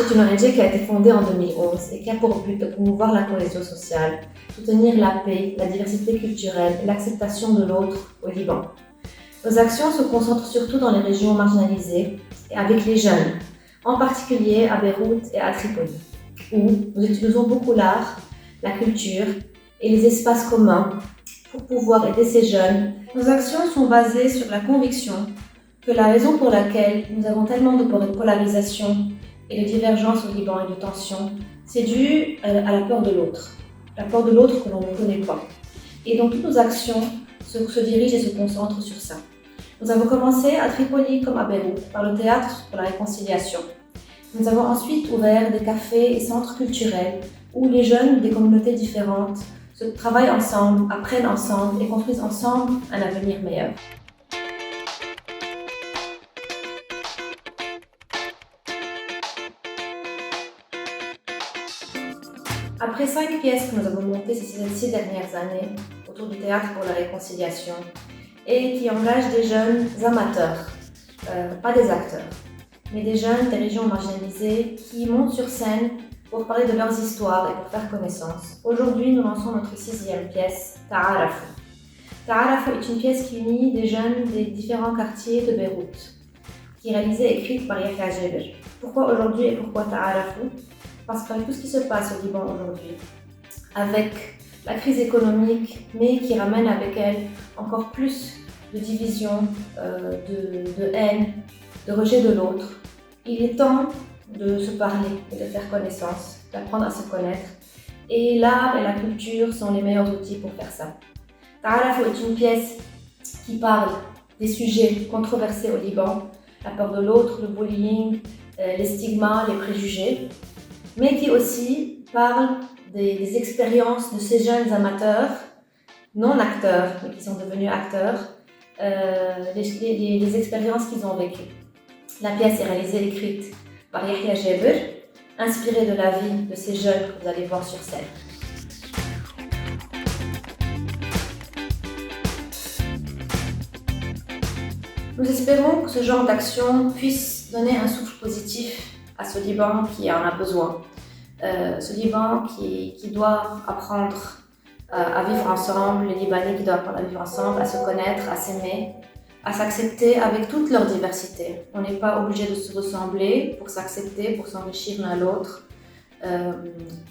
c'est une ONG qui a été fondée en 2011 et qui a pour but de promouvoir la cohésion sociale, soutenir la paix, la diversité culturelle et l'acceptation de l'autre au Liban. Nos actions se concentrent surtout dans les régions marginalisées et avec les jeunes, en particulier à Beyrouth et à Tripoli, où nous utilisons beaucoup l'art, la culture et les espaces communs pour pouvoir aider ces jeunes. Nos actions sont basées sur la conviction que la raison pour laquelle nous avons tellement de polarisation et de divergence au Liban et de tension, c'est dû à la peur de l'autre que l'on ne connaît pas. Et donc toutes nos actions se dirigent et se concentrent sur ça. Nous avons commencé à Tripoli comme à Beyrouth par le théâtre pour la réconciliation. Nous avons ensuite ouvert des cafés et centres culturels où les jeunes des communautés différentes se travaillent ensemble, apprennent ensemble et construisent ensemble un avenir meilleur. Après 5 pièces que nous avons montées ces 6 dernières années autour du théâtre pour la réconciliation et qui engagent des jeunes amateurs, pas des acteurs, mais des jeunes des régions marginalisées qui montent sur scène pour parler de leurs histoires et pour faire connaissance. Aujourd'hui, nous lançons notre 6e pièce, Ta'arafou. Ta'arafou est une pièce qui unit des jeunes des différents quartiers de Beyrouth, qui est réalisée et écrite par Yahya Jaber. Pourquoi aujourd'hui et pourquoi Ta'arafou ? Parce qu'avec tout ce qui se passe au Liban aujourd'hui, avec la crise économique, mais qui ramène avec elle encore plus de division, de haine, de rejet de l'autre, il est temps de se parler et de faire connaissance, d'apprendre à se connaître. Et l'art et la culture sont les meilleurs outils pour faire ça. Ta'arafou est une pièce qui parle des sujets controversés au Liban, la peur de l'autre, le bullying, les stigmas, les préjugés, mais qui aussi parle des expériences de ces jeunes amateurs, non acteurs, mais qui sont devenus acteurs, les expériences qu'ils ont vécues. La pièce est réalisée et écrite par Yahya Jaber, inspirée de la vie de ces jeunes que vous allez voir sur scène. Nous espérons que ce genre d'action puisse donner un souffle positif à ce Liban qui en a besoin. Ce Liban qui doit apprendre à vivre ensemble, les Libanais qui doivent apprendre à vivre ensemble, à se connaître, à s'aimer, à s'accepter avec toute leur diversité. On n'est pas obligé de se ressembler pour s'accepter, pour s'enrichir l'un l'autre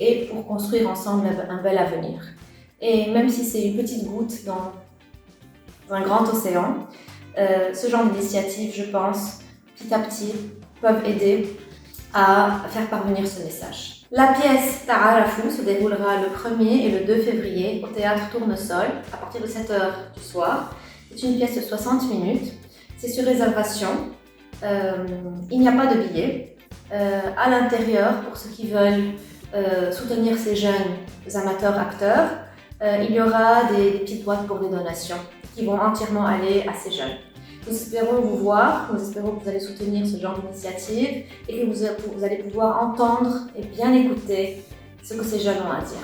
et pour construire ensemble un bel avenir. Et même si c'est une petite goutte dans un grand océan, ce genre d'initiatives, je pense, petit à petit, peuvent aider à faire parvenir ce message. La pièce Ta'arafou se déroulera le 1er et le 2 février au théâtre Tournesol à partir de 7h du soir. C'est une pièce de 60 minutes, c'est sur réservation, il n'y a pas de billets. À l'intérieur, pour ceux qui veulent soutenir ces jeunes amateurs acteurs, il y aura des petites boîtes pour des donations qui vont entièrement aller à ces jeunes. Nous espérons vous voir, nous espérons que vous allez soutenir ce genre d'initiative et que vous allez pouvoir entendre et bien écouter ce que ces jeunes ont à dire.